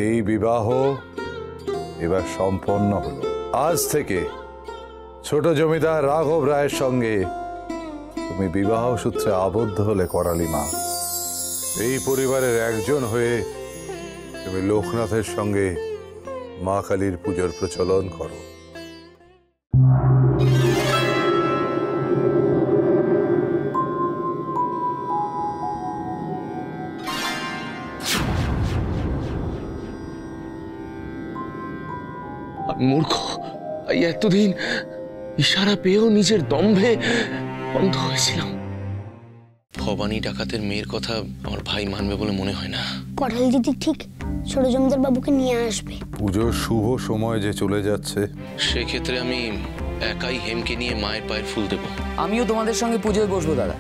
এই বিবাহ এবার সম্পন্ন হলো। আজ থেকে ছোট জমিদার রাঘব রায়ের সঙ্গে তুমি বিবাহ সূত্রে আবদ্ধ হলে করালি মা। এই পরিবারের একজন হয়ে তুমি লোকনাথের সঙ্গে মা কালীর পুজোর প্রচলন করো। মূর্খ, এতদিন ইশারা পেয়েও নিজের দম্ভে অন্ধ হয়েছিলাম। ভবানী ডাকাতের মেয়ের কথা আমার ভাই মানবে বলে মনে হয় না। করালি দিদি ঠিক ছোট জমিদার বাবুকে নিয়ে আসবে। পুজোর শুভ সময় যে চলে যাচ্ছে, সেক্ষেত্রে আমি একাই হেমকে নিয়ে মায়ের পায়ের ফুল দেব। আমিও তোমাদের সঙ্গে পুজোয় বসবো দাদা।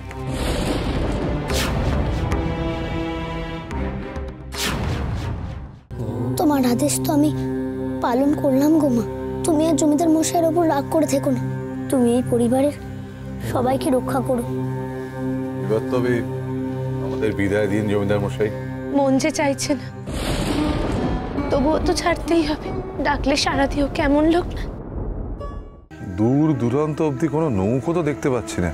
তোমার আদেশ তো আমি পালন করলাম গো মা। তুমি আর জমিদার মশাইয়ের ওপর রাগ করে থেকো না। তুমি এই পরিবারের সবাইকে রক্ষা করো। এবার তবে আমাদের বিদায় দিন জমিদার মশাই। মন যে চাইছে না, তবুও তো ছাড়তেই হবে। ডাকলে সারা দিও, কেমন লোক না। দূর দূরান্ত অবধি কোনো নৌকো তো দেখতে পাচ্ছি না।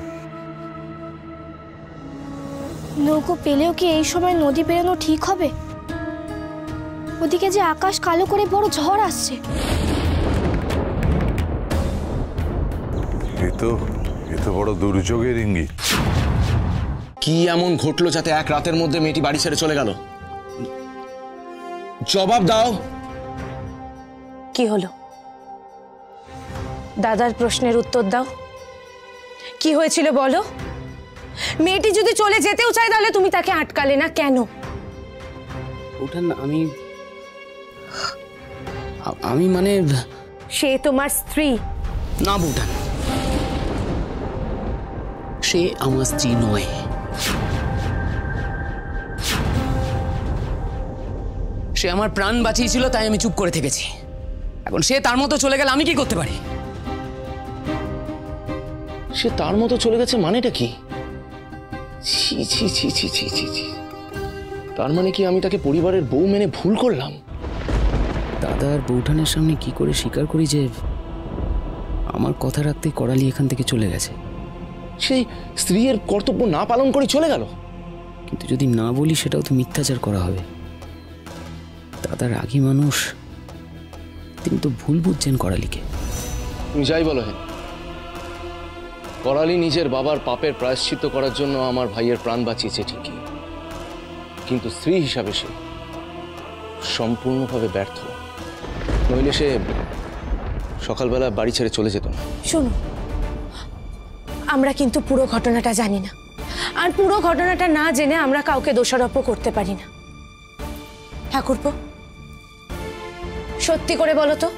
নৌকো পেলেও কি এই সময় নদী পেরোনো ঠিক হবে? ওদিকে যে আকাশ কালো করে বড় ঝড় আসছে। এ তো বড় দুর্যোগের ইঙ্গিত। কি এমন ঘটলো যাতে এক রাতের মধ্যে মেয়েটি বাড়ি ছেড়ে চলে গেল? জবাব দাও। কি হলো? দাদার প্রশ্নের উত্তর দাও। কি হয়েছিল বলো? মেয়েটি যদি চলে যেতেও চায় তাহলে তুমি তাকে আটকালে না কেন? ওটা না, আমি মানে সে তোমার স্ত্রী না বউঠান, সে আমার স্ত্রী নয়। সে আমার প্রাণ বাঁচিয়েছিল, তাই আমি চুপ করে থেকেছি। এখন সে তার মতো চলে গেলে আমি কি করতে পারি? সে তার মতো চলে গেছে মানেটা কি? ছি ছি ছি ছি ছি ছি ছি। তার মানে কি আমি তাকে পরিবারের বউ মেনে ভুল করলাম? দাদা আর বউঠানের সামনে কি করে স্বীকার করি যে আমার কথা রাখতে করালি এখান থেকে চলে গেছে? সেই স্ত্রীর কর্তব্য না পালন করে চলে গেল। কিন্তু যদি না বলি সেটাও তো মিথ্যাচার করা হবে। দাদা রাগী মানুষ, তিনি তো ভুল বুঝছেন করালিকে। তুমি যাই বলো হে, করালি নিজের বাবার পাপের প্রায়শ্চিত্ত করার জন্য আমার ভাইয়ের প্রাণ বাঁচিয়েছে ঠিকই, কিন্তু স্ত্রী হিসাবে সে সম্পূর্ণভাবে ব্যর্থ। নইলে সে সকালবেলা বাড়ি ছেড়ে চলে যেত না। শোনো, আমরা কিন্তু পুরো ঘটনাটা জানি না, আর পুরো ঘটনাটা না জেনে আমরা কাউকে দোষারোপ করতে পারি না। ঠাকুরপো, সত্যি করে বলো তো,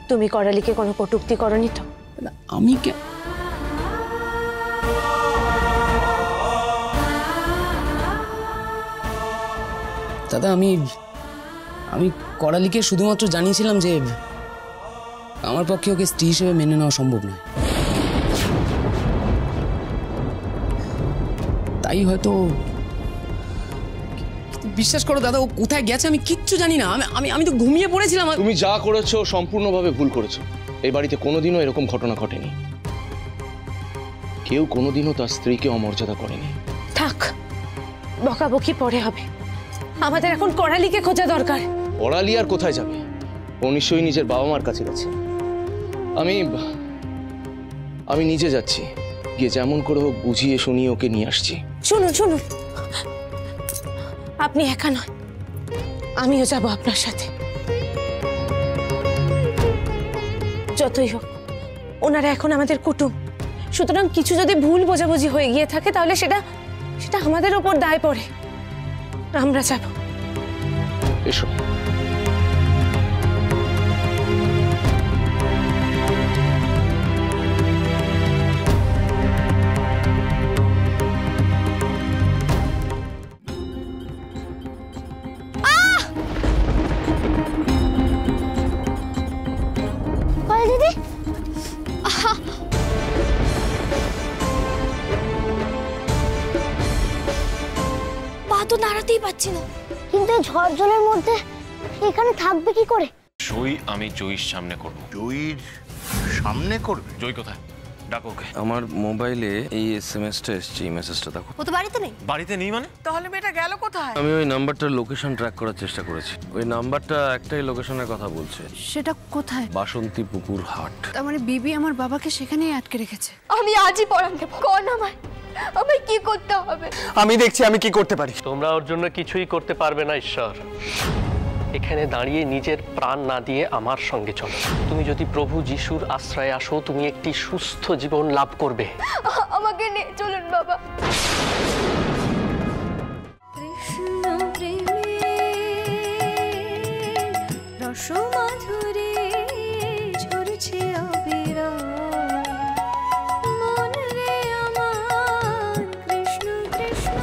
তুমি করালিকে কোনো কটূক্তি করনি তো? আমি দাদা, আমি করালিকে শুধুমাত্র জানিয়েছিলাম যে আমার পক্ষে ওকে স্ত্রী হিসেবে মেনে নেওয়া সম্ভব নয়। তাই হয়তো। বিশ্বাস করো দাদা, ও কোথায় গেছে আমি কিচ্ছু জানি না। আমি তো ঘুমিয়ে পড়েছিলাম। তুমি যা করেছো সম্পূর্ণভাবে ভুল করেছো। এই বাড়িতে কোনোদিনও এরকম ঘটনা ঘটেনি। কেউ কোনোদিনও তার স্ত্রীকে অমর্যাদা করেনি। থাক, বকাবকি পরে হবে। আমাদের এখন করালিকে খোঁজা দরকার। করালি আর কোথায় যাবে? ও নিশ্চয়ই নিজের বাবা মার কাছে গেছে। আমি নিজে যাচ্ছি, গিয়ে যেমন করে হোক বুঝিয়ে শুনিয়ে ওকে নিয়ে আসছি। শুনুন শুনুন, আপনি একা নয়, আমিও যাব আপনার সাথে। যতই হোক ওনারা এখন আমাদের কুটুম, সুতরাং কিছু যদি ভুল বোঝাবুঝি হয়ে গিয়ে থাকে তাহলে সেটা আমাদের ওপর দায় পড়ে। আমরা যাব। এসো। দিদি, পা তো নাড়াতেই পারছি না। কিন্তু এই ঝড় জলের মধ্যে এখানে থাকবে কি করে? সই আমি জয়ীর সামনে করব। জয়ীর সামনে করবে? জয় কোথায়? ডাকো ওকে। আমার মোবাইলে এই এসএমএসটা এসেছে, এই মেসেজটা দেখো। ও তো বাড়িতে নেই। বাড়িতে নেই মানে? তাহলে মেয়েটা গেল কোথায়? আমি ওই নাম্বারটার লোকেশন ট্র্যাক করার চেষ্টা করেছি। ওই নাম্বারটা একটাই লোকেশনের কথা বলছে, সেটা কোথায়? বাসন্তী পুকুর হাট। তার মানে বিবি আমার বাবাকে সেখানেই আটকে রেখেছে। আমি আজই পড়ান দেবো। কোন আমায় কি করতে হবে? আমি দেখছি আমি কি করতে পারি। তোমরা ওর জন্য কিছুই করতে পারবে না ঈশ্বর। এখানে দাঁড়িয়ে নিজের প্রাণ না দিয়ে আমার সঙ্গে চলো। তুমি যদি প্রভু যিশুর আশ্রয়ে আসো, তুমি একটি সুস্থ জীবন লাভ করবে। আমাকে নিয়ে চলুন বাবা। কৃষ্ণ প্রেমে রসমাধুরী ঝরছে অবিরাম। মন রে আমার কৃষ্ণ কৃষ্ণ।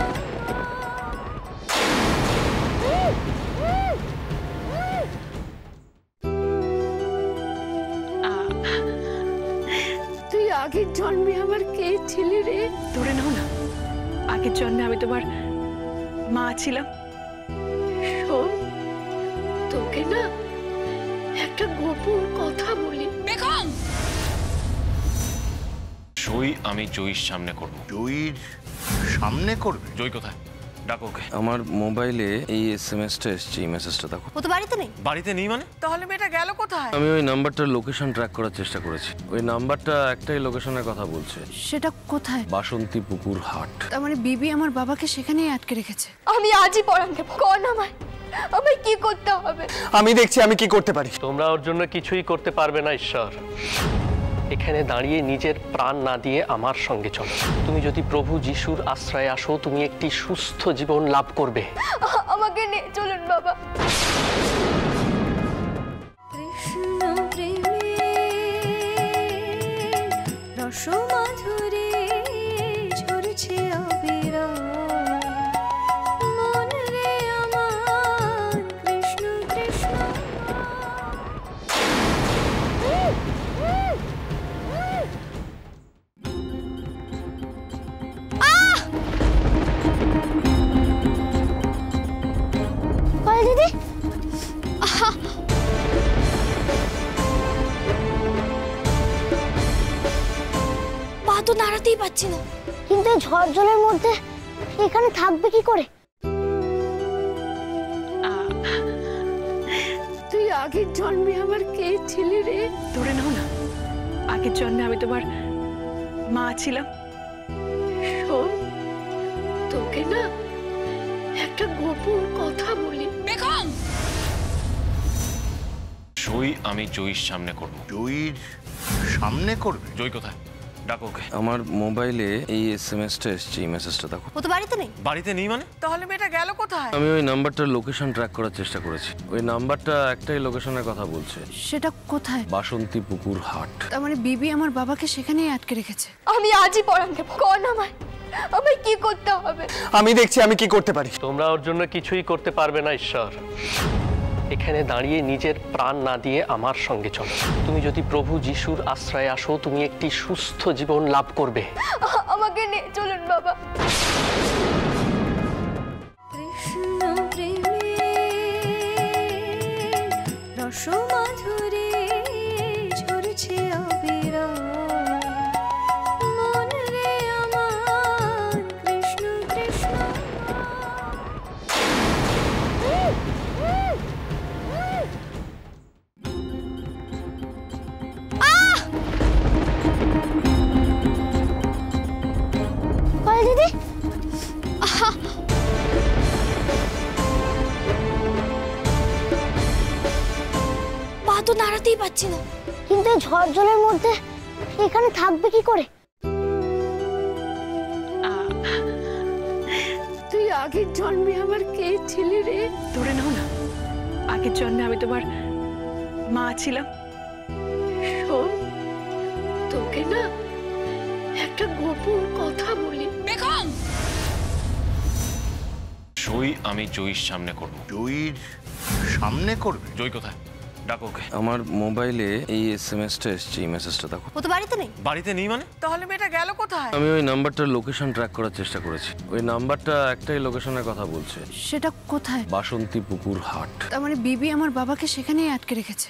তুই আগের জন্মে আমার কে ছিলি রে? ধরে নাও না, আগের জন্মে আমি তোমার মা ছিলাম। শোন, তোকে না একটা গোপন কথা বলি। সই আমি জয়ীর সামনে করব। জয়ীর সামনে করবে? জয় কোথায়? ডাকো ওকে। আমার মোবাইলে এই এসএমএসটা এসেছে, এই মেসেজটা দেখো। ও তো বাড়িতে নেই। বাড়িতে নেই মানে? তাহলে মেয়েটা গেল কোথায়? আমি ওই নাম্বারটার লোকেশন ট্র্যাক করার চেষ্টা করেছি। ওই নাম্বারটা একটাই লোকেশনের কথা বলছে, সেটা কোথায়? বাসন্তী পুকুর হাট। তার মানে বিবি আমার বাবাকে সেখানেই আটকে রেখেছে। আমি আজই পড়ান দেবো। কোন আমায় কি করতে হবে? আমি দেখছি আমি কি করতে পারি। তোমরা ওর জন্য কিছুই করতে পারবে না ঈশ্বর। এখানে দাঁড়িয়ে নিজের প্রাণ না দিয়ে আমার সঙ্গে চলো। তুমি যদি প্রভু যিশুর আশ্রয়ে আসো, তুমি একটি সুস্থ জীবন লাভ করবে। আমাকে নিয়ে চলুন বাবা। কৃষ্ণ প্রেমে রসমাধুরী ঝরছে অবিরাম। মন রে আমার কৃষ্ণ কৃষ্ণ। দিদি পা তো নাড়াতেই পাচ্ছি না। কিন্তু এই ঝড় জলের মধ্যে এখানে থাকবে কি করে? তুই আগের জন্মে আমার কে ছিলি রে? ধরে নাও না, আগের জন্মে আমি তোমার মা ছিলাম। শোন, তোকে না একটা গোপন কথা বলি। সই আমি জয়ীর সামনে করব। জয়ীর সামনে করবে? জয় কোথায়? ডাকো ওকে। আমার মোবাইলে এই এসএমএসটা এসেছে, এই মেসেজটা দেখো। ও তো বাড়িতে নেই। বাড়িতে নেই মানে? তাহলে মেয়েটা গেল কোথায়? আমি ওই নাম্বারটার লোকেশন ট্র্যাক করার চেষ্টা করেছি। ওই নাম্বারটা একটাই লোকেশনের কথা বলছে, সেটা কোথায়? বাসন্তী পুকুর হাট। তার মানে বিবি আমার বাবাকে সেখানেই আটকে রেখেছে। আমি আজই পড়ান দেবো। কোন আমায় কি করতে হবে? আমি দেখছি আমি কি করতে পারি। তোমরা ওর জন্য কিছুই করতে পারবে না ঈশ্বর। এখানে দাঁড়িয়ে নিজের প্রাণ না দিয়ে আমার সঙ্গে চলো। তুমি যদি প্রভু যিশুর আশ্রয়ে আসো, তুমি একটি সুস্থ জীবন লাভ করবে। আমাকে নিয়ে চলুন বাবা। কৃষ্ণ প্রেমে রসমাধুরী ঝরছে অবিরাম। মন রে আমার কৃষ্ণ কৃষ্ণ। দিদি পা তো নাড়াতেই পাচ্ছি না। কিন্তু এই ঝড় জলের মধ্যে এখানে থাকবে কি করে? তুই আগের জন্মে আমার কে ছিলি রে? ধরে নাও না, আগের জন্মে আমি তোমার মা ছিলাম। শোন, তোকে না একটা গোপন কথা বলি। সই আমি জয়ীর সামনে করব। জয়ীর সামনে করবে? জয় কোথায়? ডাকো ওকে। আমার মোবাইলে এই এসএমএসটা এসেছে, এই মেসেজটা দেখো। ও তো বাড়িতে নেই। বাড়িতে নেই মানে? তাহলে মেয়েটা গেল কোথায়? আমি ওই নাম্বারটার লোকেশন ট্র্যাক করার চেষ্টা করেছি। ওই নাম্বারটা একটাই লোকেশনের কথা বলছে, সেটা কোথায়? বাসন্তী পুকুর হাট। তার মানে বিবি আমার বাবাকে সেখানেই আটকে রেখেছে।